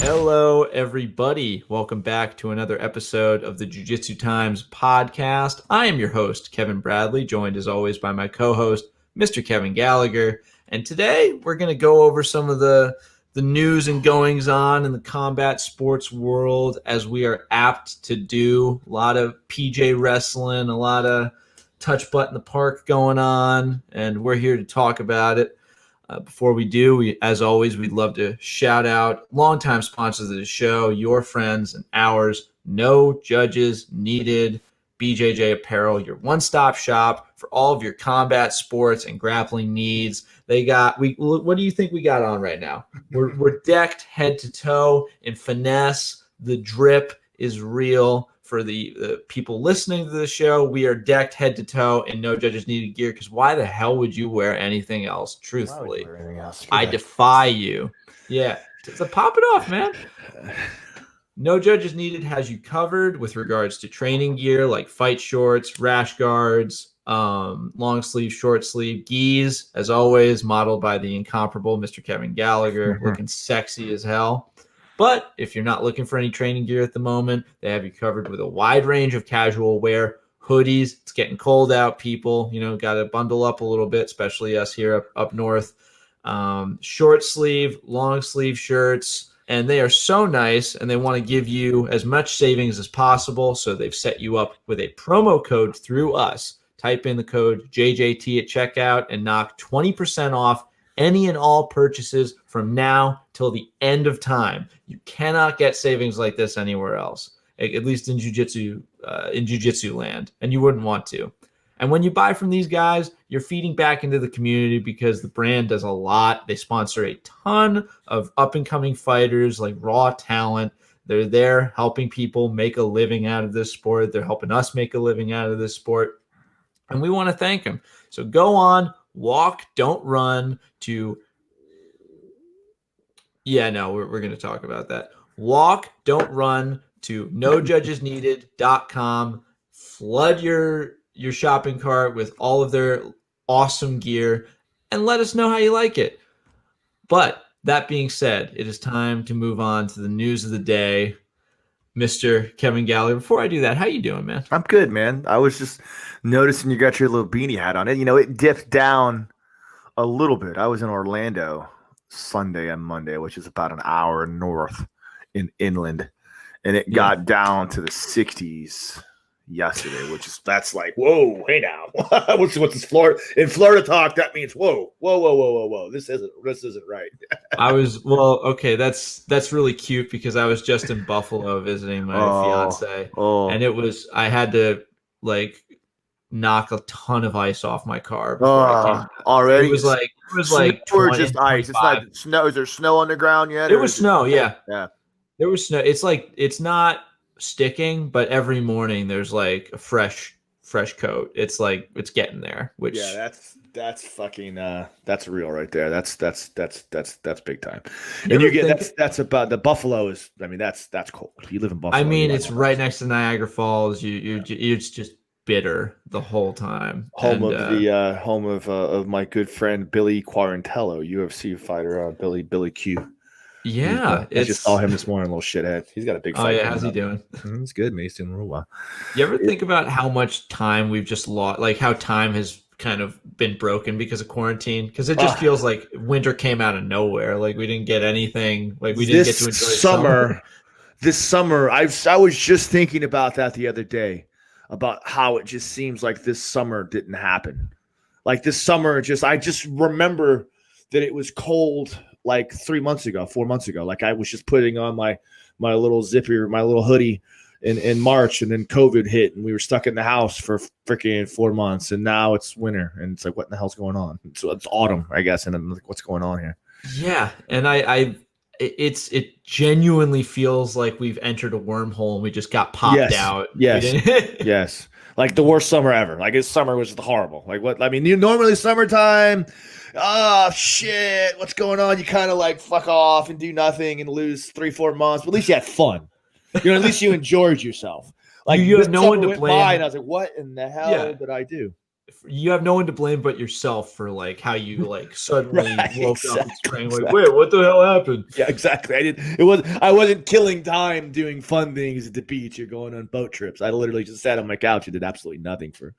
Hello, everybody. Welcome back to another episode of the Jiu-Jitsu Times podcast. I am your host, Kevin Bradley, joined as always by my co-host, Mr. Kevin Gallagher. And today we're going to go over some of the news and goings on in the combat sports world, as we are apt to do. A lot of PJ wrestling, a lot of touch butt in the park going on, and we're here to talk about it. Before we do, as always, we'd love to shout out longtime sponsors of the show, your friends and ours. No Judges Needed, BJJ Apparel, your one-stop shop for all of your combat sports and grappling needs. What do you think we got on right now? We're decked head to toe in finesse. The drip is real. For the people listening to the show, we are decked head to toe in No Judges Needed gear, because why the hell would you wear anything else? Truthfully, I defy you. Yeah, so pop it off, man. No Judges Needed has you covered with regards to training gear like fight shorts, rash guards, long sleeve, short sleeve, gis, as always, modeled by the incomparable Mr. Kevin Gallagher, looking sexy as hell. But if you're not looking for any training gear at the moment, they have you covered with a wide range of casual wear, hoodies. It's getting cold out, people. Got to bundle up a little bit, especially us here up north. Short sleeve, long sleeve shirts, and they are so nice, and they want to give you as much savings as possible, so they've set you up with a promo code through us. Type in the code JJT at checkout and knock 20% off any and all purchases from now till the end of time. You cannot get savings like this anywhere else, at least in jiu-jitsu land, and you wouldn't want to. And when you buy from these guys, you're feeding back into the community, because the brand does a lot. They sponsor a ton of up-and-coming fighters, like raw talent. They're there helping people make a living out of this sport. They're helping us make a living out of this sport, and we want to thank them. So go on, walk, don't run to... Yeah, no, we're going to talk about that. Walk, don't run to nojudgesneeded.com. Flood your shopping cart with all of their awesome gear, and let us know how you like it. But that being said, it is time to move on to the news of the day. Mr. Kevin Gallagher, before I do that, how you doing, man? I'm good, man. I was just noticing you got your little beanie hat on it. It dipped down a little bit. I was in Orlando Sunday and Monday, which is about an hour north inland, and it got down to the 60s yesterday, that's like, whoa, hey now. what's this Florida? In Florida talk, that means whoa. This isn't right. Okay, that's really cute, because I was just in Buffalo visiting my fiance, and I had to knock a ton of ice off my car before I came. Already? It was like 20, or just ice. 25. It's not snow. Is there snow on the ground yet? It was snow, yeah. Yeah. There was snow. It's not sticking, but every morning there's like a fresh coat. It's like it's getting there. Which that's fucking that's real right there. That's big time. And you get that's about the Buffalo is. I mean that's cold. You live in Buffalo. I mean it's right next to Niagara Falls. You're just bitter the whole time. Home of my good friend Billy Quarantello, UFC fighter, Billy Q. Yeah, I just saw him this morning, little shithead. He's got a big fight. Oh yeah, how's he doing? He's good, man. He's doing real well. You ever think about how much time we've just lost, like how time has kind of been broken because of quarantine? Because it just feels like winter came out of nowhere. Like we didn't get anything. Like we didn't get to enjoy summer. This summer, I was just thinking about that the other day, about how it just seems like this summer didn't happen. Like this summer, I just remember that it was cold like 4 months ago. Like I was just putting on my little zipper, my little hoodie in March, and then COVID hit and we were stuck in the house for freaking 4 months, and now it's winter and it's like, what the hell's going on? So it's autumn, I guess, and I'm like, what's going on here? Yeah, and it genuinely feels like we've entered a wormhole and we just got popped out. Yes. Like the worst summer ever. Like this summer was horrible. Like what? I mean, normally summertime. Oh shit! What's going on? You kind of like fuck off and do nothing and lose 3-4 months. But at least you had fun. At least you enjoyed yourself. Like you have no one to blame. And I was like, what in the hell did I do? you have no one to blame but yourself for like how you like suddenly Right, woke up and sprang like, exactly. wait, what the hell happened? Yeah, exactly. I wasn't killing time doing fun things at the beach or going on boat trips. I literally just sat on my couch and did absolutely nothing for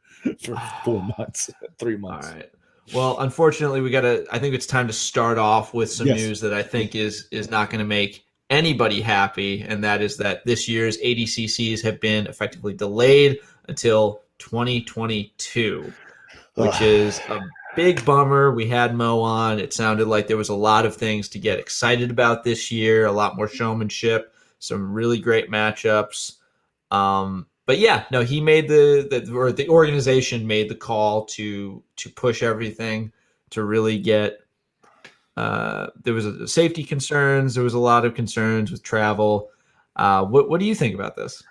4 months, 3 All months. right. Well, unfortunately, I think it's time to start off with some Yes. news that I think is not going to make anybody happy, and that is that this year's ADCCs have been effectively delayed until 2022, which is a big bummer. We had Mo on. It sounded like there was a lot of things to get excited about this year, a lot more showmanship, some really great matchups. But yeah, no, he made the organization made the call to push everything to really get. There was safety concerns. There was a lot of concerns with travel. What do you think about this?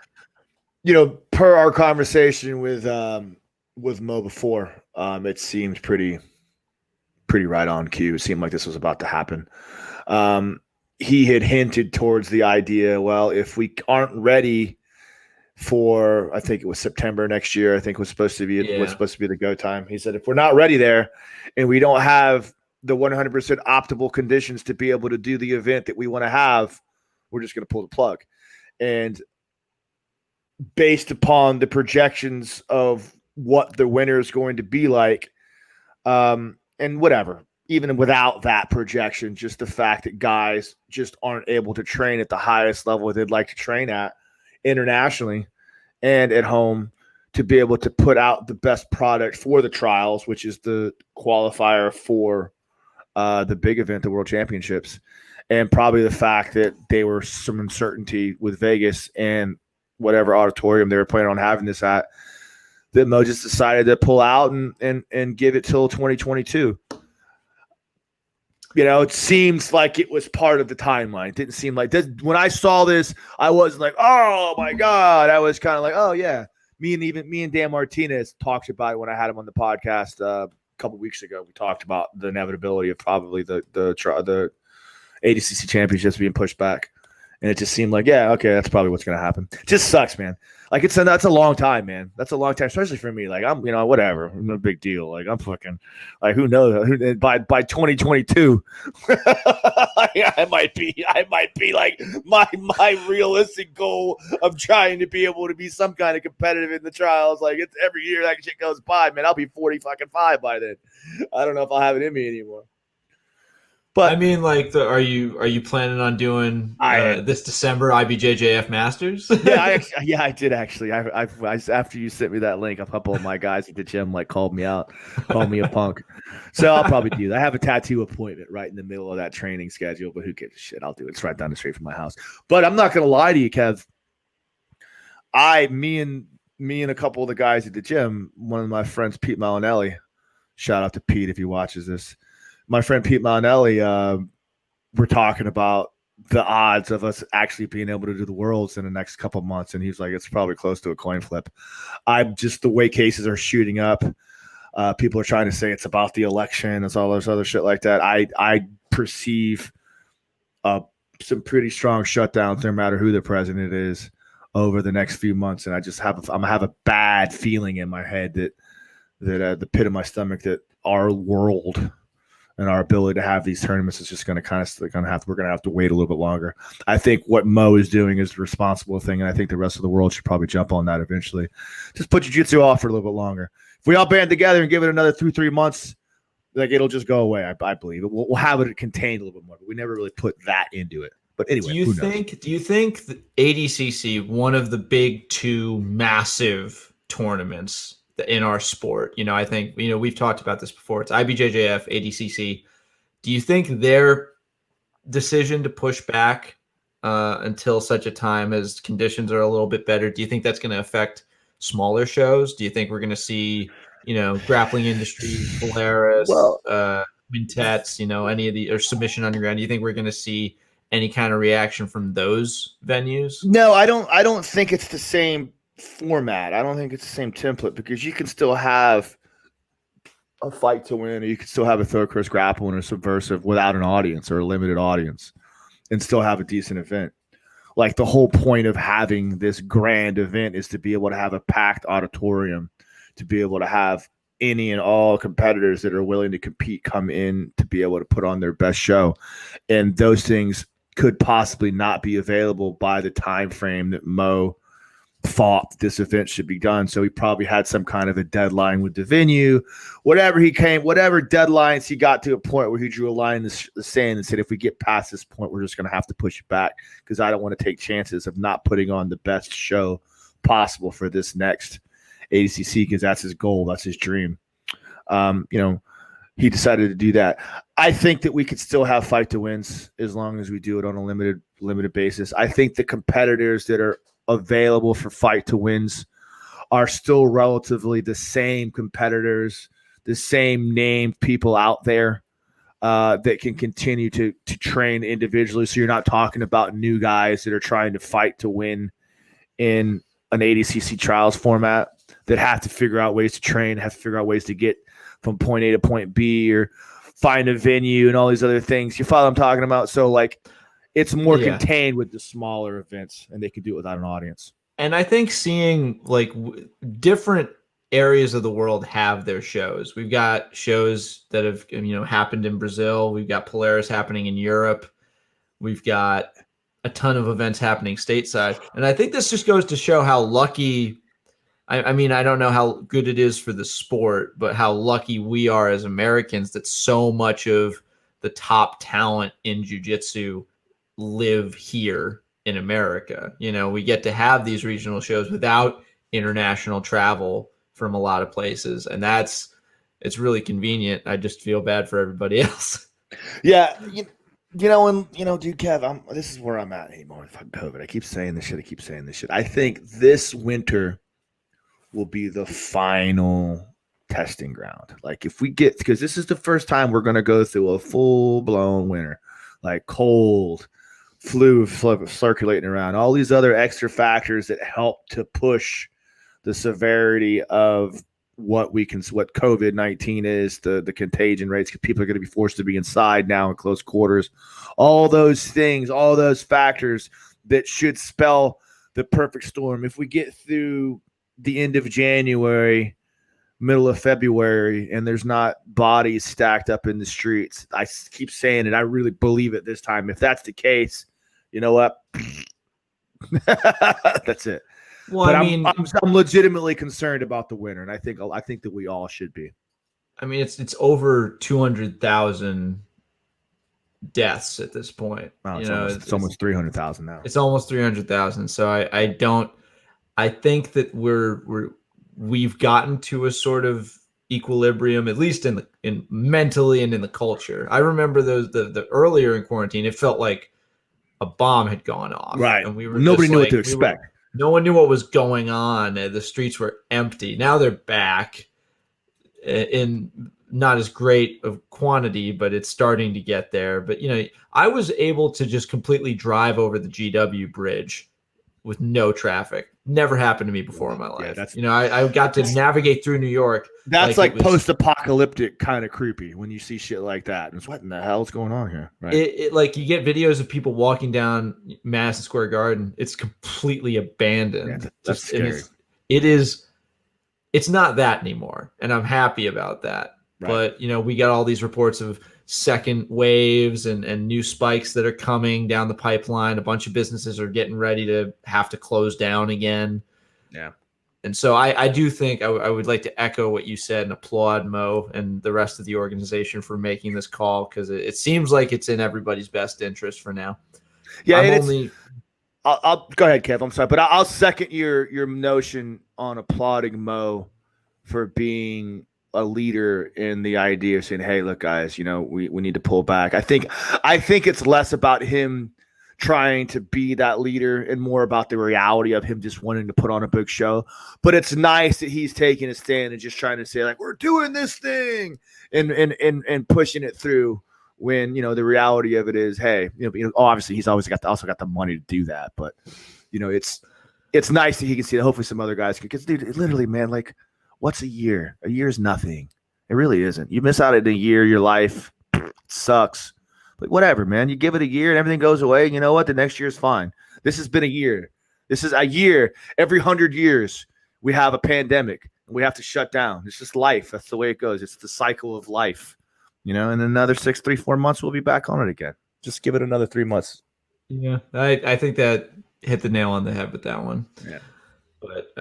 Per our conversation with Mo before, it seemed pretty right on cue. It seemed like this was about to happen. He had hinted towards the idea, well, if we aren't ready for, I think it was September next year, I think was supposed to be the go time. He said, if we're not ready there and we don't have the 100% optimal conditions to be able to do the event that we want to have, we're just going to pull the plug. And based upon the projections of what the winter is going to be like, and whatever, even without that projection, just the fact that guys just aren't able to train at the highest level they'd like to train at internationally and at home to be able to put out the best product for the trials, which is the qualifier for the big event, the World Championships, and probably the fact that there were some uncertainty with Vegas and whatever auditorium they were planning on having this at, that Mo just decided to pull out and give it till 2022. It seems like it was part of the timeline. It didn't seem like this. When I saw this, I wasn't like, oh my God. I was kind of like, oh yeah. Me and Dan Martinez talked about it when I had him on the podcast a couple weeks ago. We talked about the inevitability of probably the ADCC championships being pushed back. And it just seemed like, yeah, okay, that's probably what's going to happen. It just sucks, man. Like that's a long time, man. That's a long time, especially for me. Like I'm, whatever, no big deal. Like I'm fucking, like who knows? By 2022, I might be like my realistic goal of trying to be able to be some kind of competitive in the trials. Like it's every year that shit goes by, man. I'll be 45 by then. I don't know if I'll have it in me anymore. But I mean, like, are you planning on doing this December IBJJF Masters? I did actually. I after you sent me that link, a couple of my guys at the gym like called me out, called me a punk. So I'll probably do that. I have a tattoo appointment right in the middle of that training schedule, but who gives a shit? I'll do it. It's right down the street from my house. But I'm not gonna lie to you, Kev. Me and a couple of the guys at the gym, one of my friends, Pete Malinelli. Shout out to Pete if he watches this. My friend Pete Malinelli, we're talking about the odds of us actually being able to do the Worlds in the next couple of months. And he's like, it's probably close to a coin flip. I'm just the way cases are shooting up. People are trying to say it's about the election. It's all this other shit like that. I perceive some pretty strong shutdowns, no matter who the president is, over the next few months. And I just have a bad feeling in my head that the pit of my stomach that our world and our ability to have these tournaments is just going to we're going to have to wait a little bit longer. I think what Mo is doing is the responsible thing, and I think the rest of the world should probably jump on that eventually. Just put jiu-jitsu off for a little bit longer. If we all band together and give it another 2-3 months, like it'll just go away. I believe we'll have it contained a little bit more, but we never really put that into it. But anyway, do you think the ADCC, one of the big two massive tournaments in our sport, I think, we've talked about this before. It's IBJJF, ADCC. Do you think their decision to push back until such a time as conditions are a little bit better, do you think that's going to affect smaller shows? Do you think we're going to see, Grappling Industry, Polaris, Quintets, any of the, or Submission Underground? Do you think we're going to see any kind of reaction from those venues? No, I don't think it's the same format. I don't think it's the same template, because you can still have a fight to win, or you can still have a third course grappling or subversive without an audience or a limited audience and still have a decent event. Like the whole point of having this grand event is to be able to have a packed auditorium, to be able to have any and all competitors that are willing to compete come in to be able to put on their best show. And those things could possibly not be available by the time frame that Mo thought this event should be done. So he probably had some kind of a deadline with the venue, whatever deadlines he got to a point where he drew a line in the sand and said, if we get past this point, we're just going to have to push it back because I don't want to take chances of not putting on the best show possible for this next ADCC because that's his goal. That's his dream. He decided to do that. I think that we could still have fight to wins as long as we do it on a limited basis. I think the competitors that are available for fight to wins are still relatively the same competitors, the same named people out there that can continue to train individually. So you're not talking about new guys that are trying to fight to win in an ADCC trials format that have to figure out ways to train, have to figure out ways to get from point A to point B or find a venue and all these other things. You follow what I'm talking about? So like it's more contained with the smaller events and they can do it without an audience. And I think seeing like different areas of the world have their shows. We've got shows that have, happened in Brazil. We've got Polaris happening in Europe. We've got a ton of events happening stateside. And I think this just goes to show how lucky, I mean, I don't know how good it is for the sport, but how lucky we are as Americans that so much of the top talent in jiu-jitsu live here in America. We get to have these regional shows without international travel from a lot of places. And it's really convenient. I just feel bad for everybody else. Yeah. Dude, Kev, this is where I'm at anymore with COVID. I keep saying this shit. I think this winter will be the final testing ground. Like if we get, because this is the first time we're going to go through a full-blown winter, like cold, flu circulating around, all these other extra factors that help to push the severity of what COVID-19 is, the contagion rates. People are going to be forced to be inside now in close quarters. All those things, all those factors that should spell the perfect storm. If we get through the end of January, middle of February, and there's not bodies stacked up in the streets, I keep saying it, I really believe it this time. If that's the case, you know what? That's it. Well, but I'm legitimately concerned about the winter, and I think that we all should be. I mean, it's over 200,000 deaths at this point. Oh, it's almost 300,000 now. It's almost 300,000. So I think that we've gotten to a sort of equilibrium, at least in mentally and in the culture. I remember the earlier in quarantine, it felt like a bomb had gone off. Right. And nobody knew what to expect. No one knew what was going on. The streets were empty. Now they're back in not as great of quantity, but it's starting to get there. But, I was able to just completely drive over the GW bridge with no traffic. Never happened to me before in my life. Yeah, I got to navigate through New York. That's like post-apocalyptic kind of creepy when you see shit like that. It's what in the hell is going on here? Right. It like you get videos of people walking down Madison Square Garden. It's completely abandoned. Yeah, that's scary. It's not that anymore, and I'm happy about that. Right. But we got all these reports of second waves and new spikes that are coming down the pipeline. A bunch of businesses are getting ready to have to close down again. Yeah. And so I do think I would like to echo what you said and applaud Mo and the rest of the organization for making this call, because it seems like it's in everybody's best interest for now. Yeah, I'll go ahead, Kev. I'm sorry, but I'll second your notion on applauding Mo for being a leader in the idea of saying, hey, look, guys, we need to pull back. I think it's less about him trying to be that leader and more about the reality of him just wanting to put on a big show. But it's nice that he's taking a stand and just trying to say, like, we're doing this thing and pushing it through when, the reality of it is, hey, obviously he's also got the money to do that. But, it's nice that he can see that hopefully some other guys can, because dude, literally, man, like, what's a year? A year is nothing. It really isn't. You miss out on a year, your life sucks. But whatever, man. You give it a year and everything goes away. And you know what? The next year is fine. This has been a year. This is a year. Every 100 years, we have a pandemic. We have to shut down. It's just life. That's the way it goes. It's the cycle of life, you know. And in another 4 months, we'll be back on it again. Just give it another 3 months. Yeah, I think that hit the nail on the head with that one. Yeah. But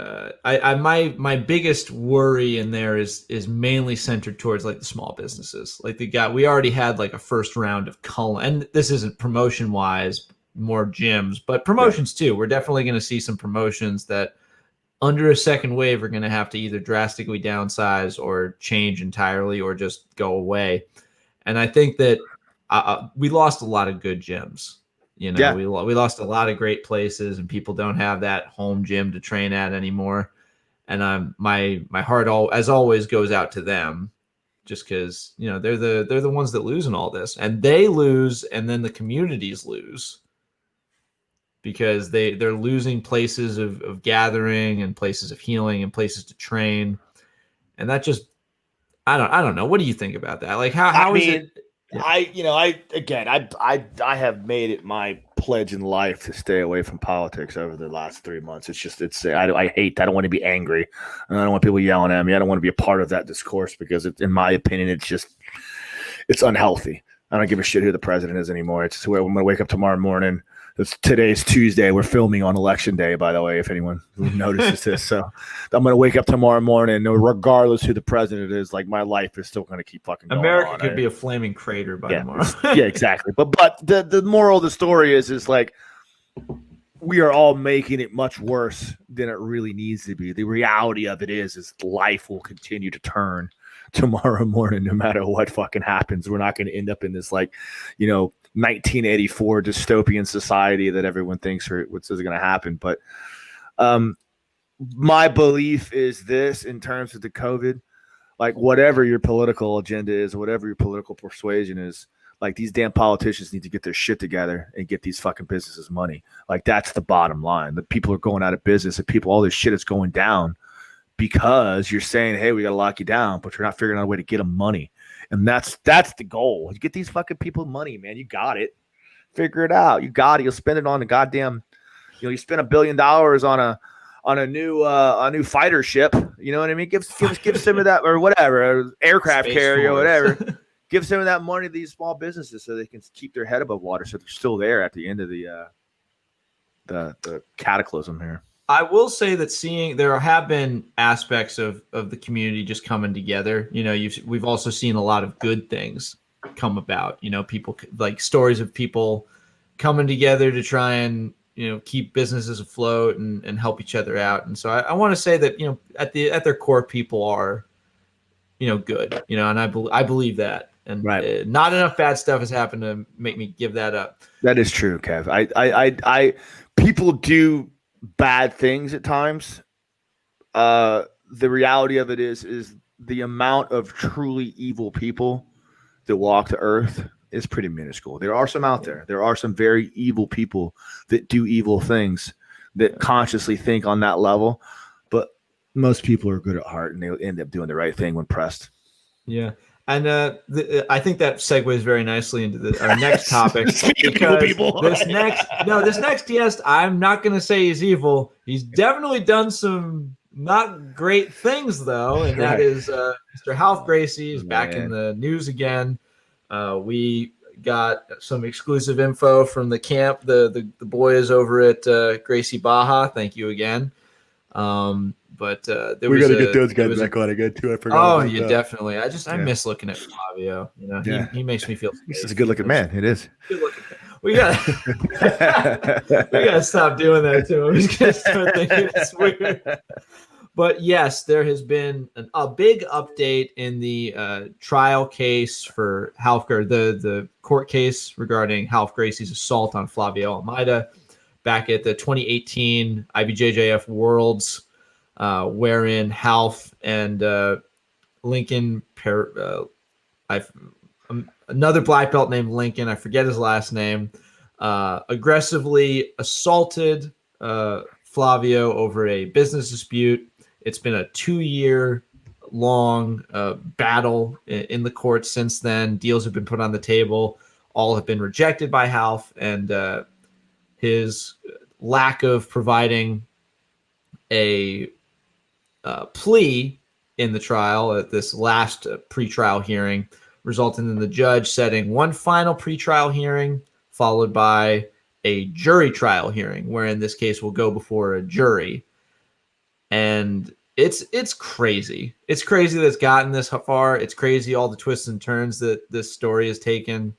my biggest worry in there is mainly centered towards like the small businesses. Like we already had like a first round of Cullen, and this isn't promotion wise, more gyms, but promotions too. We're definitely going to see some promotions that under a second wave are going to have to either drastically downsize or change entirely or just go away. And I think that we lost a lot of good gyms. You know, we lost a lot of great places, and people don't have that home gym to train at anymore. And my heart as always goes out to them, just because you know they're the ones that lose in all this, and they lose, and then the communities lose because they're losing places of gathering and places of healing and places to train, and that just I don't know. What do you think about that? Like how is it? Yeah. I have made it my pledge in life to stay away from politics over the last 3 months. I hate. I don't want to be angry, and I don't want people yelling at me. I don't want to be a part of that discourse because, in my opinion, it's unhealthy. I don't give a shit who the president is anymore. It's where I'm going to wake up tomorrow morning. Today's Tuesday. We're filming on Election Day, by the way, if anyone notices this. So I'm going to wake up tomorrow morning, regardless who the president is, like my life is still going to keep fucking going America on. Could be a flaming crater by tomorrow. Yeah, exactly. But the moral of the story is like we are all making it much worse than it really needs to be. The reality of it is life will continue to turn tomorrow morning, no matter what fucking happens. We're not going to end up in this 1984 dystopian society that everyone thinks is going to happen. But my belief is this in terms of the COVID, like whatever your political agenda is, whatever your political persuasion is, like these damn politicians need to get their shit together and get these fucking businesses money. Like that's the bottom line. The people are going out of business and all this shit is going down because you're saying, hey, we got to lock you down, but you're not figuring out a way to get them money. And that's the goal. You get these fucking people money, man. You got it. Figure it out. You got it. You'll spend it on the goddamn, you spend $1 billion on a new fighter ship. You know what I mean? Give some of that or whatever, aircraft Space carrier or Force. whatever. Give some of that money to these small businesses so they can keep their head above water, so they're still there at the end of the cataclysm here. I will say that there have been aspects of the community just coming together. You know, we've also seen a lot of good things come about. You know, people like stories of people coming together to try and keep businesses afloat and help each other out. And so I want to say that at their core, people are good. And I believe that. And not enough bad stuff has happened to make me give that up. That is true, Kev. I people do bad things at times. The reality of it is the amount of truly evil people that walk the earth is pretty minuscule. There are some out there. There are some very evil people that do evil things that consciously think on that level. But most people are good at heart and they end up doing the right thing when pressed. Yeah. And I think that segues very nicely into our next topic. This next guest, I'm not going to say he's evil. He's definitely done some not great things, though, and that is Mr. Ralph Gracie is back in the news again. We got some exclusive info from the camp. The boys over at Gracie Baja. Thank you again. But we got to get those guys back on again too. I forgot. Oh, you definitely. I miss looking at Flavio. He makes me feel. He's a good-looking man. It is. Good-looking man. We gotta stop doing that to him. He's gonna start thinking it's weird. But yes, there has been a big update in the trial case for the court case regarding Ralph Gracie's assault on Flavio Almeida back at the 2018 IBJJF Worlds. Wherein Ralph and Lincoln, another black belt named Lincoln, I forget his last name, aggressively assaulted Flavio over a business dispute. It's been a 2-year long battle in the courts since then. Deals have been put on the table. All have been rejected by Ralph, and his lack of providing a plea in the trial at this last pretrial hearing, resulting in the judge setting one final pretrial hearing followed by a jury trial hearing, where in this case will go before a jury. And it's crazy. It's crazy that it's gotten this far. It's crazy all the twists and turns that this story has taken.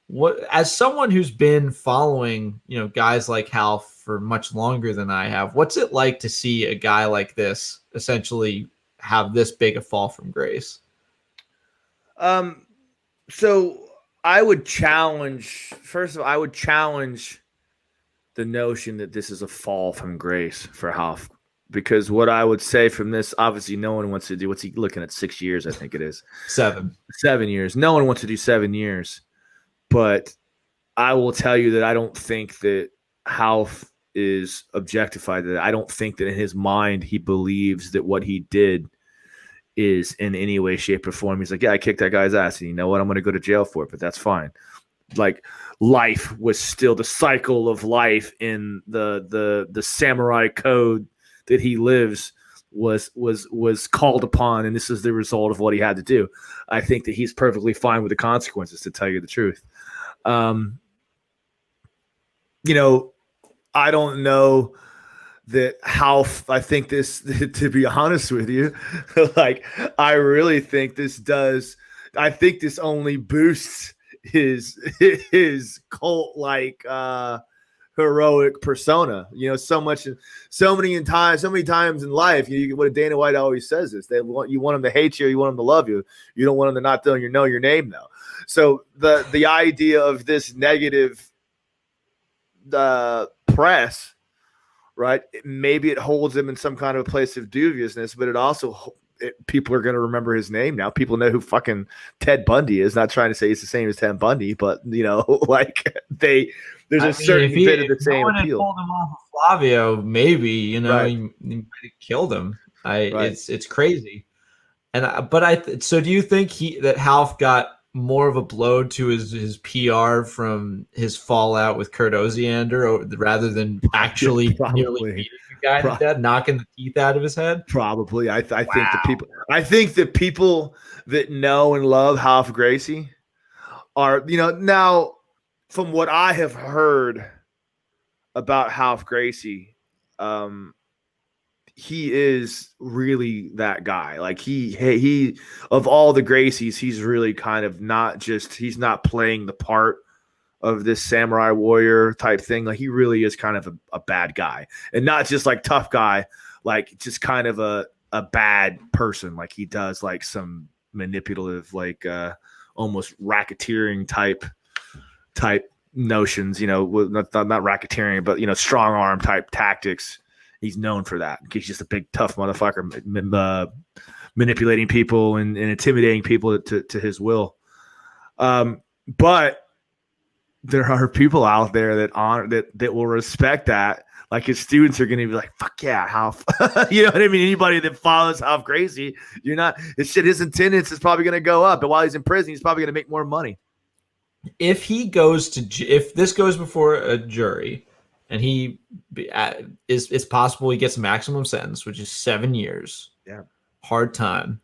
What, as someone who's been following, guys like Hal for much longer than I have, what's it like to see a guy like this essentially have this big a fall from grace? So I would challenge, first of all, I would challenge the notion that this is a fall from grace for Hal, because what I would say from this, obviously no one wants to do, what's he looking at, 6 years, I think it is. 7 years. No one wants to do 7 years. But I will tell you that I don't think that Hal is objectified. That I don't think that in his mind he believes that what he did is in any way, shape, or form. He's like, yeah, I kicked that guy's ass, and you know what? I'm going to go to jail for it, but that's fine. Like, life was still the cycle of life in the samurai code that he lives was called upon, and this is the result of what he had to do. I think that he's perfectly fine with the consequences, to tell you the truth. I don't know that how I think this, to be honest with you, like, I really think this does. I think this only boosts his cult like heroic persona. So many times in life, what Dana White always says is you want them to hate you, or you want them to love you. You don't want them to not know your name now. So the idea of this negative press, right? Maybe it holds him in some kind of a place of dubiousness, but it also people are going to remember his name now. People know who fucking Ted Bundy is. Not trying to say he's the same as Ted Bundy, but like there's a certain bit of the same appeal. If no one had pulled him off of Flavio, maybe right. he might have killed him. Right. It's crazy. So do you think that Half got more of a blow to his PR from his fallout with Kurt Osiander rather than actually nearly beating the guy to death, knocking the teeth out of his head? Probably. I think the people that know and love Half Gracie are, now from what I have heard about Half Gracie, he is really that guy. Like he of all the Gracies, he's really kind of he's not playing the part of this samurai warrior type thing. Like, he really is kind of a bad guy, and not just like tough guy, like just kind of a bad person. Like, he does like some manipulative, like almost racketeering type notions, not racketeering, but strong arm type tactics. He's known for that. He's just a big, tough motherfucker, manipulating people and intimidating people to his will. But there are people out there that will respect that. Like, his students are going to be like, "Fuck yeah, Half!" You know what I mean? Anybody that follows Half Gracie, his attendance is probably going to go up. But while he's in prison, he's probably going to make more money. If this goes before a jury, and it's possible he gets a maximum sentence, which is 7 years. Yeah. Hard time.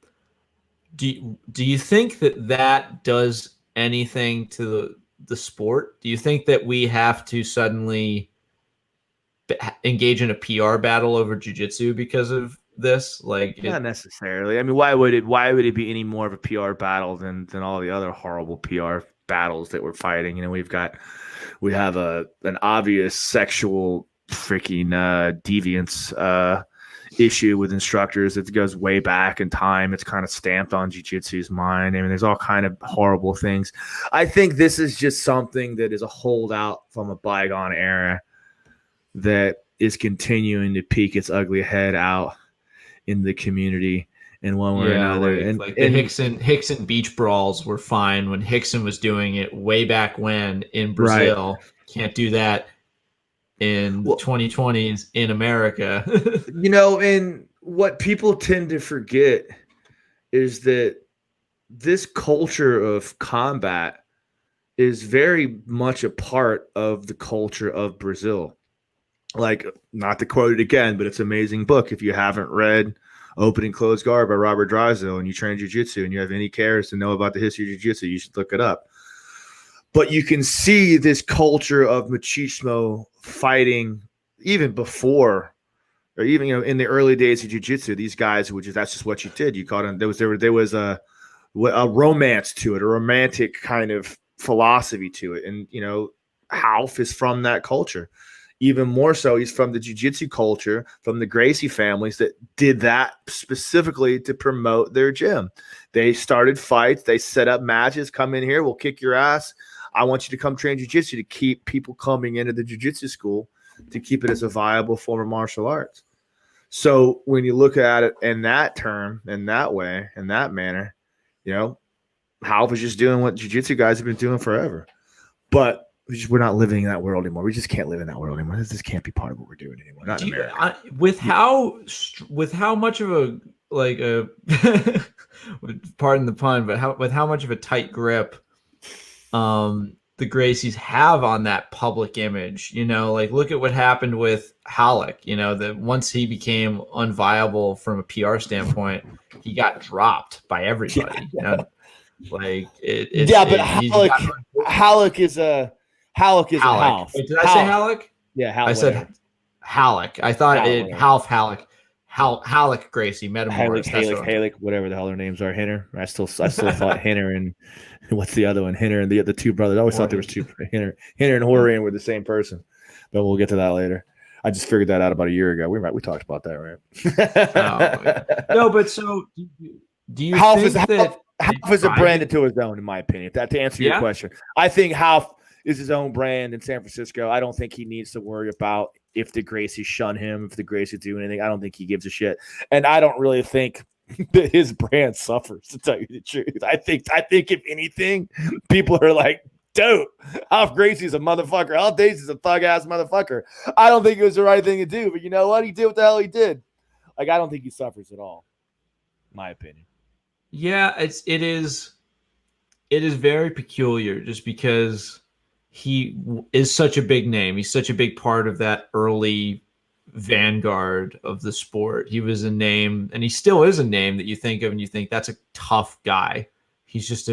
Do you think that does anything to the sport? Do you think that we have to suddenly engage in a PR battle over jiu-jitsu because of this? Like, not necessarily. I mean, why would it be any more of a PR battle than all the other horrible PR battles that we're fighting? We have an obvious sexual freaking deviance issue with instructors that goes way back in time. It's kind of stamped on jiu-jitsu's mind. I mean, there's all kind of horrible things. I think this is just something that is a holdout from a bygone era that is continuing to peek its ugly head out in the community in one way or another. The Hickson beach brawls were fine when Hickson was doing it way back when in Brazil. Right. Can't do that in the 2020s in America. And what people tend to forget is that this culture of combat is very much a part of the culture of Brazil. Like, not to quote it again, but it's an amazing book. If you haven't read Open and Closed Guard by Robert Drysdale, and you train jiu-jitsu and you have any cares to know about the history of jiu-jitsu, you should look it up. But you can see this culture of machismo fighting even before, or even, you know, in the early days of jiu-jitsu, these guys, that's just what you did. You caught on. There was a romance to it, a romantic kind of philosophy to it. And, you know, Half is from that culture. Even more so, he's from the jiu-jitsu culture, from the Gracie families that did that specifically to promote their gym. They started fights. They set up matches. Come in here. We'll kick your ass. I want you to come train jiu-jitsu to keep people coming into the jiu-jitsu school, to keep it as a viable form of martial arts. So when you look at it in that term, in that way, in that manner, you know, Half is just doing what jiu-jitsu guys have been doing forever. But we're not living in that world anymore. We just can't live in that world anymore. This can't be part of what we're doing anymore. Not in America. With how much of a pardon the pun, but with how much of a tight grip the Gracies have on that public image, you know, like look at what happened with Halleck, you know, that once he became unviable from a PR standpoint, he got dropped by everybody. You know? Like Halleck is a Halleck. Wait, did I say Halleck? Yeah, Halleck. I said Halleck. I thought Halleck. Halleck Gracie, Halleck, whatever the hell their names are. Hinner. I still thought Hinner and what's the other one? Hinner and the two brothers. I always thought there was two. Hinner and Horian were the same person, but we'll get to that later. I just figured that out about a year ago. We talked about that, right? No, but so do you Half think that Half is a branded to his own, in my opinion. To answer your question, I think Half is his own brand in San Francisco. I don't think he needs to worry about if the Gracies shun him, if the Gracies do anything. I don't think he gives a shit. And I don't really think that his brand suffers, to tell you the truth. I think if anything, people are like, dope, Half Gracie's a motherfucker. Half Daisy's a thug-ass motherfucker. I don't think it was the right thing to do. But you know what? He did what the hell he did. Like, I don't think he suffers at all, in my opinion. Yeah, it is very peculiar just because he is such a big name. He's such a big part of that early vanguard of the sport. He was a name, and he still is a name that you think of and you think that's a tough guy. He's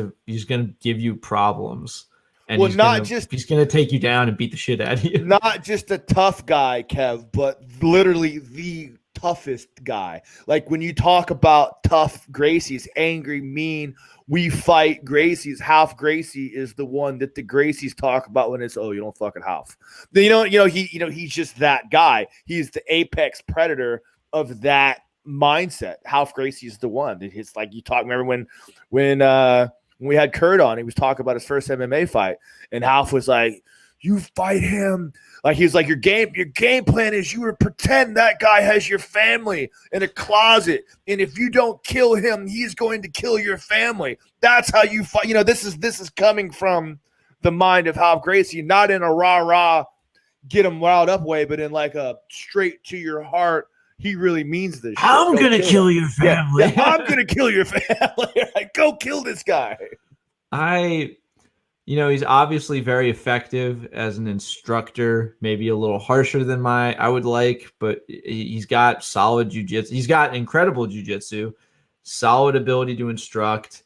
going to give you problems. And he's going to take you down and beat the shit out of you. Not just a tough guy, Kev, but literally the toughest guy. Like when you talk about tough Gracies, angry, mean, we fight Gracies. Half Gracie is the one that the Gracies talk about when it's, oh, you don't fucking Half. He's just that guy. He's the apex predator of that mindset. Half Gracie is the one. It's like you talk. Remember when we had Kurt on, he was talking about his first MMA fight, and Half was like, "You fight him." Like he was like, your game plan is you would pretend that guy has your family in a closet, and if you don't kill him, he's going to kill your family. That's how you fight. You know, this is coming from the mind of Half Gracie, not in a rah get him riled up way, but in like a straight to your heart. He really means this. I'm gonna kill your family. Yeah, I'm gonna kill your family. Like, go kill this guy. He's obviously very effective as an instructor, maybe a little harsher than I would like, but he's got solid jiu-jitsu. He's got incredible jiu-jitsu, solid ability to instruct.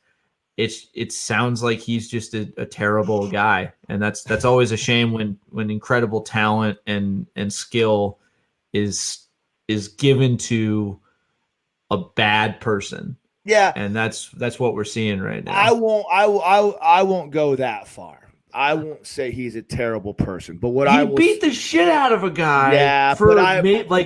It sounds like he's just a terrible guy. And that's always a shame when incredible talent and skill is given to a bad person. Yeah, and that's what we're seeing right now. I won't go that far. I won't say he's a terrible person, but what beat the shit out of a guy. Yeah, for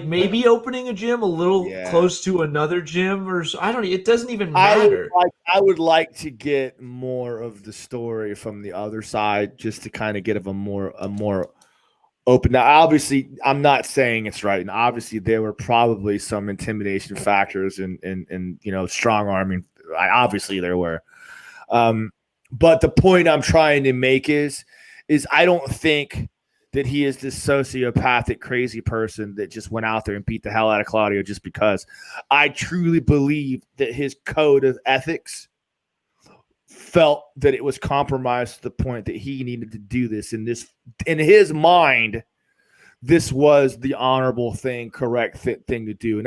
maybe opening a gym a little close to another gym, or I don't. It doesn't even matter. I would like to get more of the story from the other side, just to kind of get a more open. Now, obviously, I'm not saying it's right, and obviously there were probably some intimidation factors and strong arming. Obviously there were, but the point I'm trying to make is I don't think that he is this sociopathic, crazy person that just went out there and beat the hell out of Claudio just because. I truly believe that his code of ethics felt that it was compromised to the point that he needed to do this. In his mind, this was the honorable thing, correct thing to do. And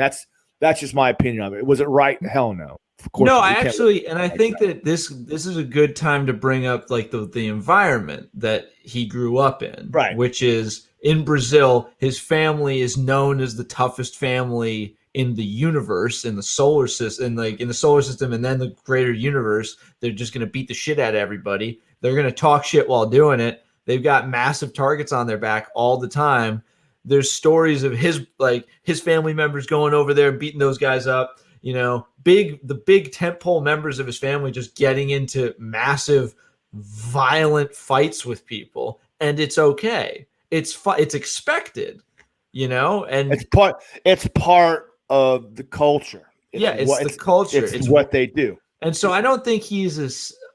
That's just my opinion of it. Was it right? Hell no. Of course No, not. I actually, and I think that this is a good time to bring up like the environment that he grew up in, Right. which is in Brazil. His family is known as the toughest family in the universe, in the solar system, like in the solar system, and then the greater universe. They're just going to beat the shit out of everybody. They're going to talk shit while doing it. They've got massive targets on their back all the time. There's stories of his family members going over there and beating those guys up. You know, the big tentpole members of his family just getting into massive, violent fights with people, and it's okay. It's expected, you know, and it's part of the culture. It's the culture. It's what they do. And so I don't think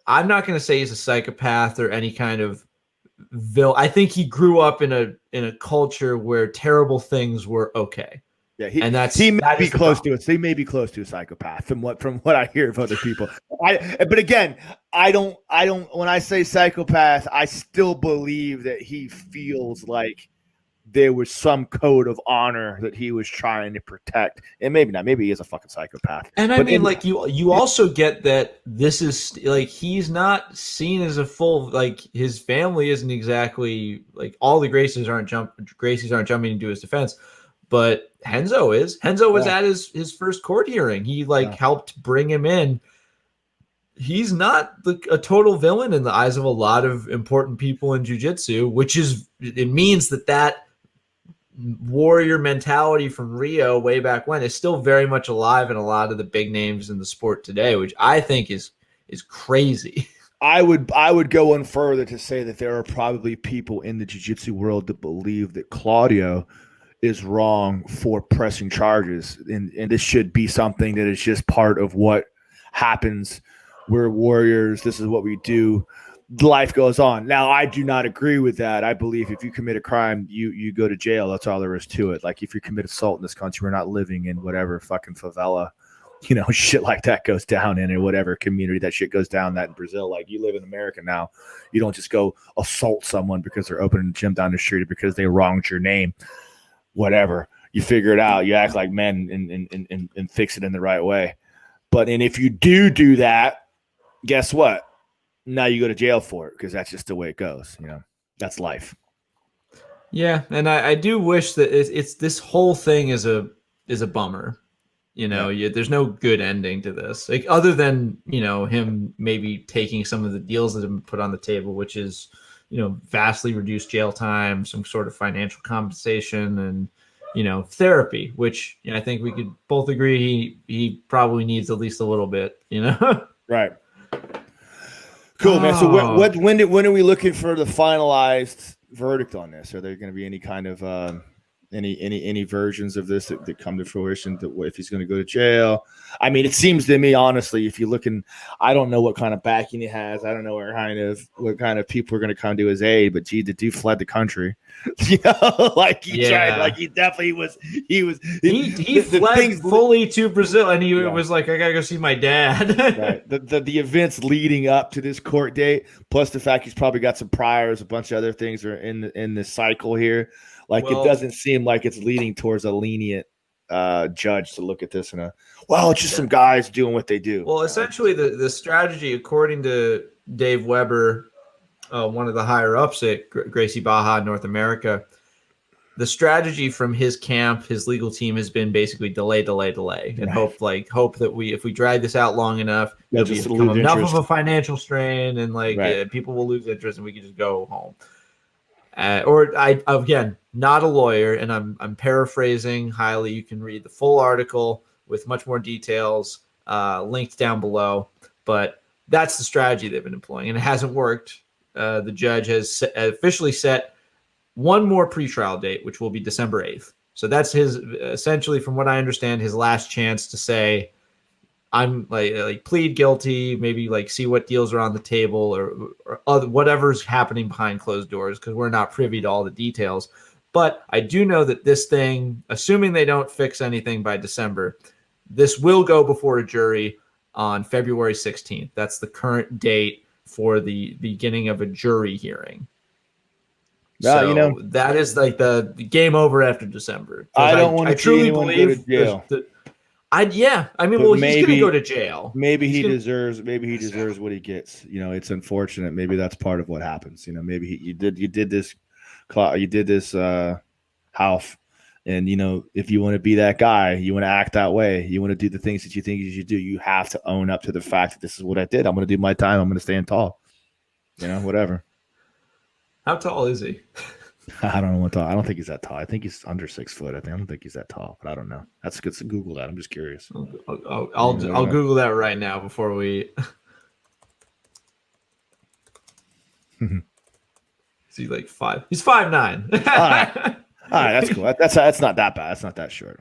I'm not going to say he's a psychopath or any kind of villain. I think he grew up in a culture where terrible things were okay. Yeah, he may be close to it. He may be close to a psychopath from what I hear of other people. But again, I don't. When I say psychopath, I still believe that he feels like there was some code of honor that he was trying to protect, and maybe not. Maybe he is a fucking psychopath. And I mean, like you also get that this is like he's not seen as a full, like his family isn't exactly like all the Gracies aren't jumping into his defense. But Renzo is. Renzo was at his first court hearing. He helped bring him in. He's not a total villain in the eyes of a lot of important people in jiu-jitsu, it means that warrior mentality from Rio way back when is still very much alive in a lot of the big names in the sport today, which I think is crazy. I would go one further to say that there are probably people in the jiu-jitsu world that believe that Claudio is wrong for pressing charges, and this should be something that is just part of what happens. We're warriors. This is what we do. Life goes on. Now, I do not agree with that. I believe if you commit a crime, you go to jail. That's all there is to it. Like if you commit assault in this country, we're not living in whatever fucking favela, shit like that goes down in whatever community that shit goes down. That in Brazil, like you live in America now, you don't just go assault someone because they're opening a gym down the street or because they wronged your name. Whatever, you figure it out, you act like men and fix it in the right way. And if you do that, guess what? Now you go to jail for it because that's just the way it goes. That's life. Yeah, and I do wish that it's this whole thing is a bummer. There's no good ending to this, like other than him maybe taking some of the deals that have been put on the table, which is vastly reduced jail time, some sort of financial compensation, and therapy, which I think we could both agree he probably needs at least a little bit. Right. Cool, man. So when are we looking for the finalized verdict on this? Are there going to be any kind of any versions of this that come to fruition? That if he's going to go to jail? I mean, it seems to me, honestly, if you're looking, I don't know what kind of backing he has. I don't know what kind of people are going to come to his aid. But gee, the dude fled the country. Like he tried. Like he definitely was. He fled fully to Brazil, and he was like, "I gotta go see my dad." Right. The events leading up to this court date, plus the fact he's probably got some priors, a bunch of other things are in the cycle here. Like it doesn't seem like it's leading towards a lenient judge to look at this it's just some guys doing what they do. Well, essentially the strategy, according to Dave Weber, one of the higher ups at Gracie Baja North America, the strategy from his camp, his legal team has been basically delay, and hope that if we drag this out long enough, it'll become enough of a financial strain, and people will lose interest, and we can just go home. Again, not a lawyer, and I'm paraphrasing highly. You can read the full article with much more details linked down below. But that's the strategy they've been employing, and it hasn't worked. The judge has officially set one more pretrial date, which will be December 8th. So that's his, essentially, from what I understand, his last chance to say, I'm like plead guilty, maybe like see what deals are on the table or other, whatever's happening behind closed doors, because we're not privy to all the details. But I do know that this thing, assuming they don't fix anything by December, this will go before a jury on February 16th. That's the current date for the beginning of a jury hearing. So that is like the game over after December. I don't want to truly believe that Yeah. I mean, But well, he's gonna go to jail. Maybe he deserves what he gets. You know, it's unfortunate. Maybe that's part of what happens. You know, maybe you did this, Half. And you know, if you want to be that guy, you want to act that way, you want to do the things that you think you should do, you have to own up to the fact that this is what I did. I'm going to do my time. I'm going to stand tall. You know, whatever. How tall is he? I don't know what tall. I don't think he's that tall. I think he's under 6 foot. I don't think he's that tall, but I don't know. That's good to Google that. I'm just curious. I'll Google that right now before we. Is he like 5? He's 5'9". All right, that's cool. That's not that bad. That's not that short.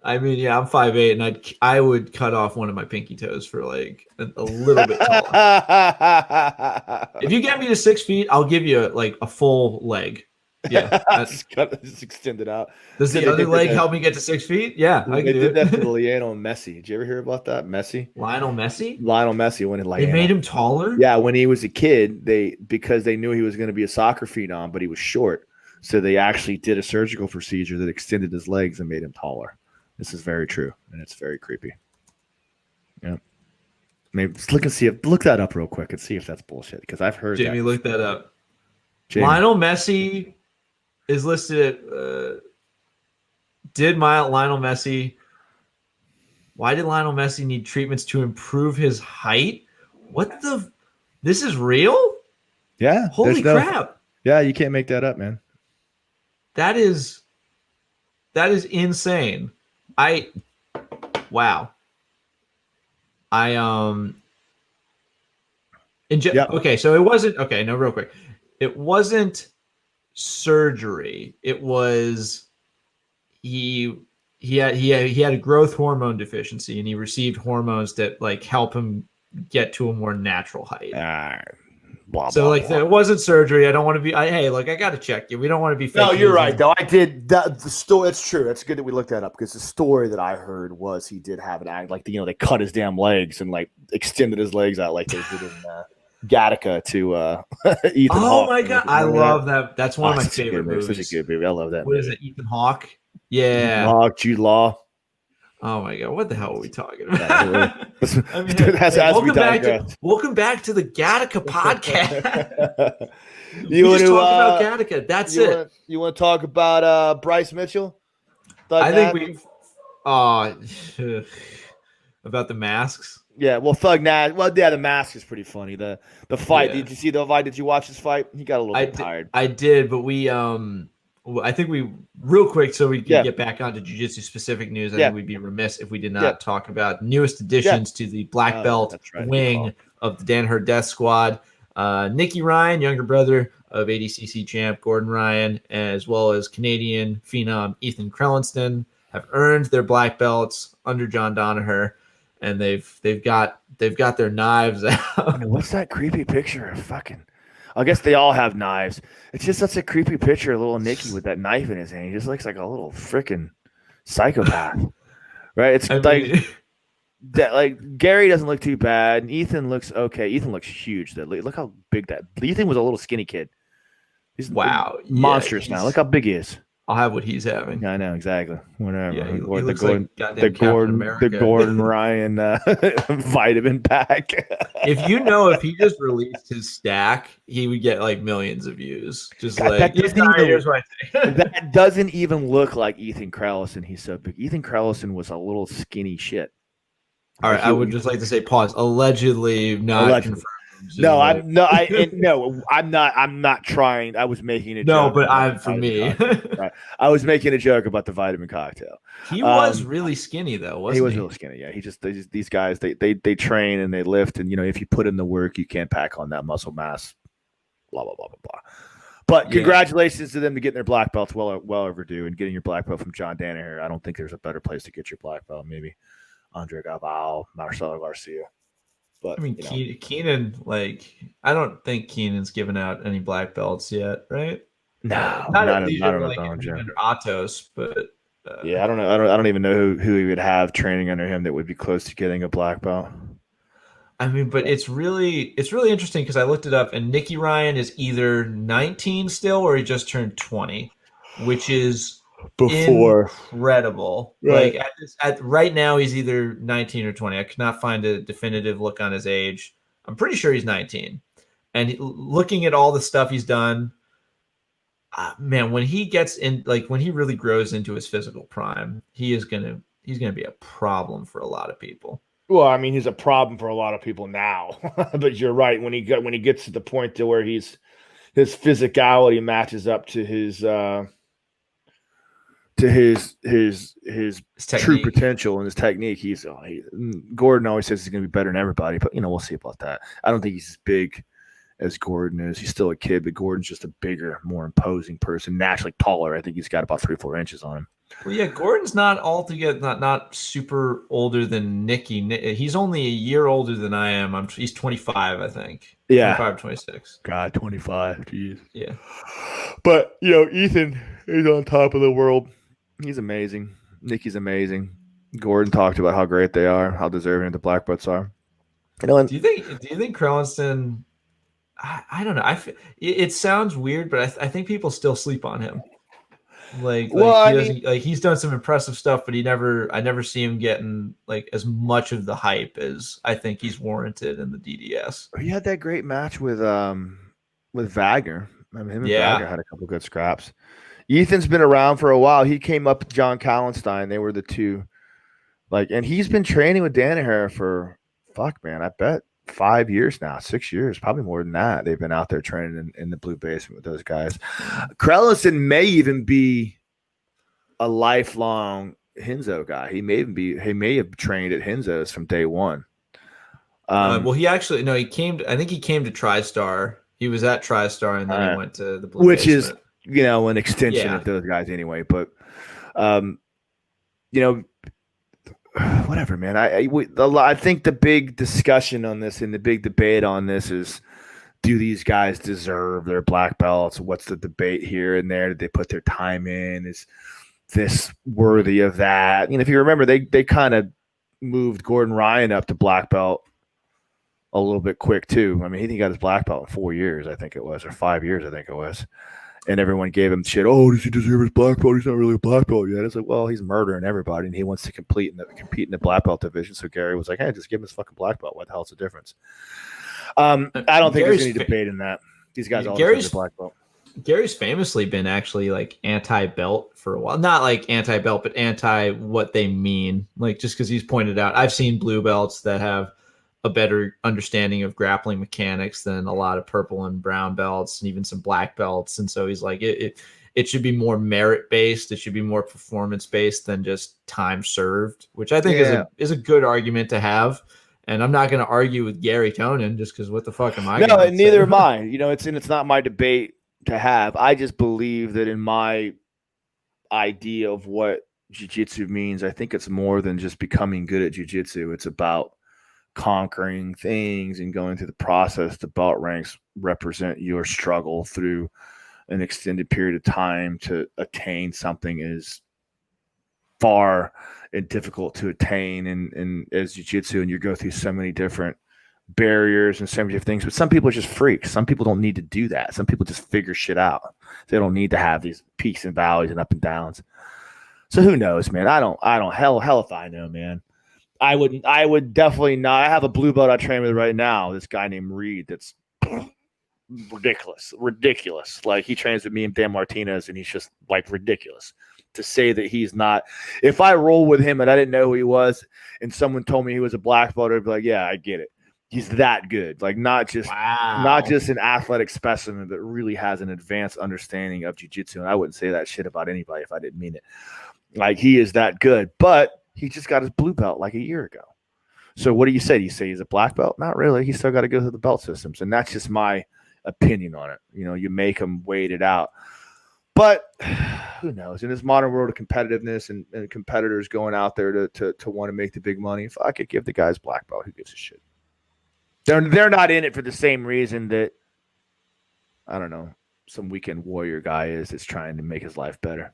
I mean, yeah, I'm 5'8", and I would cut off one of my pinky toes for like a little bit taller. If you get me to 6 feet, I'll give you like a full leg. Yeah, just extend it out. Does the other leg help me get to 6 feet? Yeah, I can do it. That to Lionel Messi. Did you ever hear about that? Lionel Messi when they made him taller. Yeah, when he was a kid, because they knew he was going to be a soccer phenom, but he was short. So they actually did a surgical procedure that extended his legs and made him taller. This is very true, and it's very creepy. Yeah, maybe look that up real quick and see if that's bullshit. Because I've heard Jamie, look that up. Lionel Messi is listed at. Lionel Messi? Why did Lionel Messi need treatments to improve his height? What the? This is real? Yeah. Holy crap! Yeah, you can't make that up, man. That is insane. Wow. Okay, so it wasn't okay. No, real quick, it wasn't surgery. It was he had a growth hormone deficiency, and he received hormones that like help him get to a more natural height. It wasn't surgery. I don't want to be. I got to check you. We don't want to be. No, you're right though. I did that. The story. It's true. It's good that we looked that up because the story that I heard was he did have an act like they cut his damn legs and like extended his legs out like they did in Gattaca to Ethan Hawke. Oh my god, I love that. That's one of my favorite movies. Such a good movie. I love that. What is it? Ethan Hawke. Yeah. Ethan Hawke, Jude Law. Oh my god, what the hell are we talking about? Welcome back to the Gattaca podcast. You want to talk about Gattaca? That's it. You want to talk about Bryce Mitchell? I think we about the masks. Yeah, well, Thug Nash. Well, yeah, the mask is pretty funny. The fight. Yeah. Did you see the fight? Did you watch this fight? He got a little bit tired. I did, but I think we real quick so we can get back onto jiu-jitsu specific news. I think we'd be remiss if we did not talk about newest additions to the black belt wing of the Danaher Death Squad. Nicky Ryan, younger brother of ADCC champ Gordon Ryan, as well as Canadian phenom Ethan Krellinston, have earned their black belts under John Danaher, and they've got their knives out. I mean, what's that creepy picture of fucking? I guess they all have knives. It's just such a creepy picture of little Nicky with that knife in his hand. He just looks like a little freaking psychopath, right? It's that. Like Gary doesn't look too bad. And Ethan looks okay. Ethan looks huge. Look how big that. Ethan was a little skinny kid. He's monstrous now. Look how big he is. I'll have what he's having. I know exactly. Whatever. Yeah, he looks like the Gordon Ryan vitamin pack. If he just released his stack, he would get like millions of views. Just God, like here's what I think. That doesn't even look like Ethan Krellison. He's so big. Ethan Krellison was a little skinny shit. All right, I would just like to say pause. Allegedly, not confirmed. No, I'm not trying. I was making a joke. No, but for me. Right. I was making a joke about the vitamin cocktail. He was really skinny though, wasn't he? He was really skinny, yeah. These guys they train and they lift, and if you put in the work, you can't pack on that muscle mass. Blah blah blah blah blah. But congratulations to them to getting their black belts well overdue, and getting your black belt from John Danaher. I don't think there's a better place to get your black belt. Maybe Andre Galvao, Marcelo Garcia. But I mean, Keenan, I don't think Keenan's given out any black belts yet, right? No, not under Atos, but I don't know. I don't even know who he would have training under him that would be close to getting a black belt. I mean, but it's really interesting because I looked it up, and Nicky Ryan is either 19 still or he just turned 20, which is before. incredible. Right. Like at right now, he's either 19 or 20. I could not find a definitive look on his age. I'm pretty sure he's 19. And looking at all the stuff he's done, man, when he gets in, like when he really grows into his physical prime, he's gonna be a problem for a lot of people. Well, I mean, he's a problem for a lot of people now, but you're right. When he gets to the point to where his physicality matches up to his true potential and his technique. Gordon always says he's going to be better than everybody, but we'll see about that. I don't think he's as big as Gordon is. He's still a kid, but Gordon's just a bigger, more imposing person, naturally taller. I think he's got about 3-4 inches on him. Well, yeah, Gordon's not altogether not super older than Nicky. He's only a year older than I am. He's 25, I think. Yeah, 25, 26. God, 25. Jeez. Yeah. But Ethan is on top of the world. He's amazing. Nicky's amazing. Gordon talked about how great they are, how deserving the black belts are. Do you think Krellinston? I don't know. It sounds weird, but I think people still sleep on him. He's done some impressive stuff, but I never see him getting like as much of the hype as I think he's warranted in the DDS. He had that great match with Wagner. I mean, him and Wagner had a couple good scraps. Ethan's been around for a while. He came up with John Kallenstein. They were the two, and he's been training with Danaher for I bet 5 years now, 6 years, probably more than that. They've been out there training in the blue basement with those guys. Krellinston may even be a lifelong Hinzo guy. He may have trained at Hinzo's from day one. Well, he actually I think he came to TriStar. He was at TriStar, and then he went to the blue which basement. Is an extension of those guys anyway. But whatever, man. I think the big discussion on this and the big debate on this is, do these guys deserve their black belts? What's the debate here and there? Did they put their time in? Is this worthy of that? If you remember, they kind of moved Gordon Ryan up to black belt a little bit quick too. I mean, he got his black belt in 4 years, I think it was, or 5 years, I think it was. And everyone gave him shit. Oh, does he deserve his black belt? He's not really a black belt yet. It's like, well, he's murdering everybody, and he wants to compete in the black belt division. So Gary was like, hey, just give him his fucking black belt. What the hell's the difference? I don't think there's any debate in that. These guys all deserve the black belt. Gary's famously been actually like anti-belt for a while. Not like anti-belt, but anti what they mean. Like just because he's pointed out, I've seen blue belts that have a better understanding of grappling mechanics than a lot of purple and brown belts and even some black belts. And so he's like, it should be more merit based. It should be more performance based than just time served, which I think is a good argument to have. And I'm not going to argue with Gary Tonin just because what the fuck am I? No, and neither am I. It's not my debate to have. I just believe that in my idea of what jiu-jitsu means, I think it's more than just becoming good at jiu-jitsu. It's about conquering things and going through the process. The belt ranks represent your struggle through an extended period of time to attain something is far and difficult to attain and as jiu-jitsu, and you go through so many different barriers and so many different things. But some people are just freaks. Some people don't need to do that. Some people just figure shit out. They don't need to have these peaks and valleys and up and downs. So who knows, man? I don't hell if I know, man. I would definitely not. I have a blue belt I train with right now. This guy named Reed. That's ridiculous. Like he trains with me and Dan Martinez, and he's just like ridiculous. To say that he's not, if I roll with him and I didn't know who he was, and someone told me he was a black belt, I'd be like, yeah, I get it. He's that good. Like not just an athletic specimen, but really has an advanced understanding of jiu-jitsu. And I wouldn't say that shit about anybody if I didn't mean it. Like he is that good, but he just got his blue belt like a year ago. So what do you say? Do you say he's a black belt? Not really. He's still got to go through the belt systems. And that's just my opinion on it. You make him wait it out. But who knows? In this modern world of competitiveness and competitors going out there to want to make the big money, if I could give the guys black belt, who gives a shit? They're not in it for the same reason that, I don't know, some weekend warrior guy is trying to make his life better.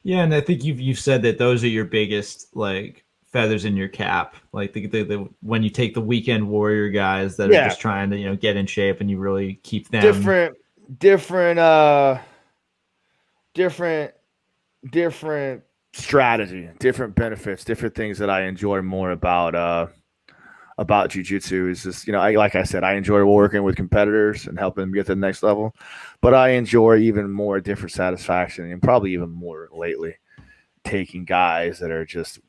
Yeah, and I think you've said that those are your biggest like feathers in your cap. Like the when you take the weekend warrior guys that are just trying to get in shape, and you really keep them different different strategy, different benefits, different things that I enjoy more about jiu-jitsu is just, like I said, I enjoy working with competitors and helping them get to the next level, but I enjoy even more different satisfaction, and probably even more lately, taking guys that are just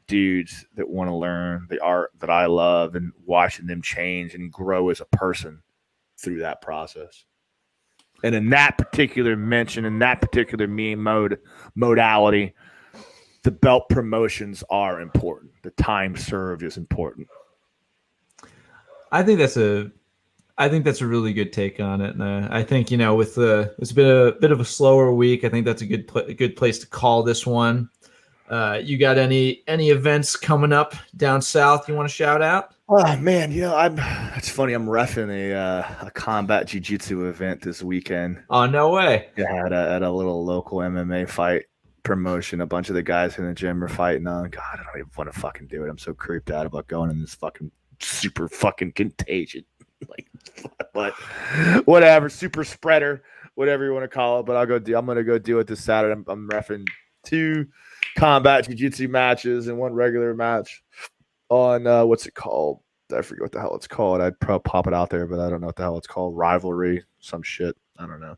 dudes that want to learn the art that I love and watching them change and grow as a person through that process. And in that particular mention, in that particular modality, the belt promotions are important. The time served is important. I think that's a really good take on it, and I think with it's been a bit of a slower week. I think that's a good place to call this one. You got any events coming up down south you want to shout out? Oh man, it's funny. I'm reffing a combat jiu-jitsu event this weekend. Oh, no way! Yeah, at a little local MMA fight promotion. A bunch of the guys in the gym are fighting on. God, I don't even want to fucking do it. I'm so creeped out about going in this fucking super fucking contagion. Like, but whatever, super spreader, whatever you want to call it. But I'm gonna go do it this Saturday. I'm reffing 2 combat jiu-jitsu matches and 1 regular match on what's it called? I forget what the hell it's called. I'd probably pop it out there, but I don't know what the hell it's called. Rivalry, some shit. I don't know.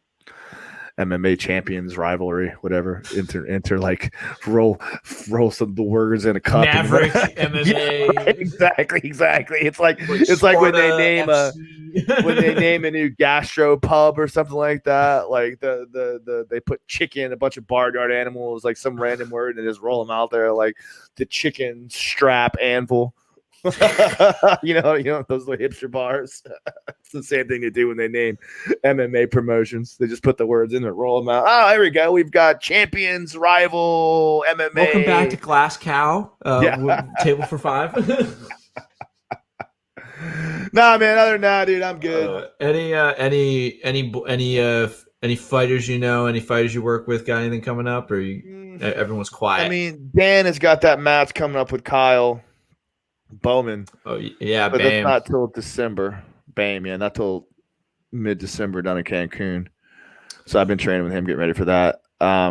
MMA champions rivalry, whatever. Enter like roll some of the words in a cup. Maverick MMA. Yeah, right, exactly. It's like when they name a new gastro pub or something like that. Like they put chicken, a bunch of barnyard animals, like some random word, and just roll them out there like the chicken strap anvil. you know those little hipster bars. It's the same thing they do when they name MMA promotions. They just put the words in it, roll them out. Oh, here we go. We've got champions, rival, MMA. Welcome back to Glass Cow. Table for 5. Nah, man. Other than that, dude, I'm good. Any fighters any fighters you work with got anything coming up, or everyone's quiet? I mean, Dan has got that match coming up with Kyle Bowman. Oh yeah, but Bam. That's not till December. Bam, yeah, not till mid-December down in Cancun. So I've been training with him, getting ready for that. I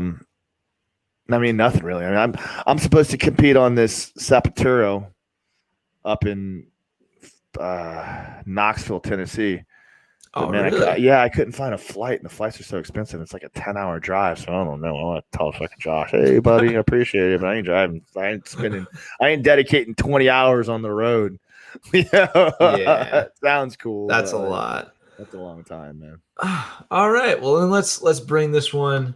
mean, nothing really. I mean, I'm supposed to compete on this Zapatero up in Knoxville, Tennessee. Oh, man, really? I couldn't find a flight, and the flights are so expensive. It's like a 10-hour drive, so I don't know. I want to tell fucking Josh, hey, buddy, I appreciate it, but I ain't driving. I ain't dedicating 20 hours on the road. Yeah. Sounds cool. That's a lot. That's a long time, man. All right. Well, then let's bring this one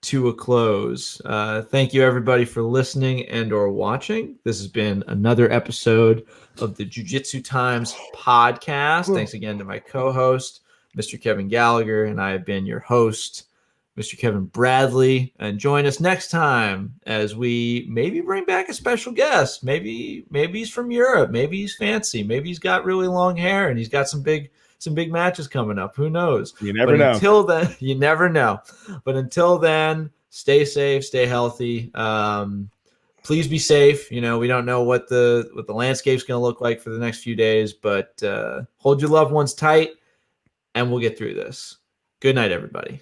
to a close. Thank you, everybody, for listening and or watching. This has been another episode of the Jiu-Jitsu Times podcast. Thanks again to my co-host, Mr. Kevin Gallagher, and I have been your host, Mr. Kevin Bradley. And join us next time as we maybe bring back a special guest. Maybe he's from Europe. Maybe he's fancy. Maybe he's got really long hair and he's got some big matches coming up. Who knows? You never know. Until then, you never know. But until then, stay safe, stay healthy. Please be safe. We don't know what the landscape's going to look like for the next few days, but hold your loved ones tight, and we'll get through this. Good night, everybody.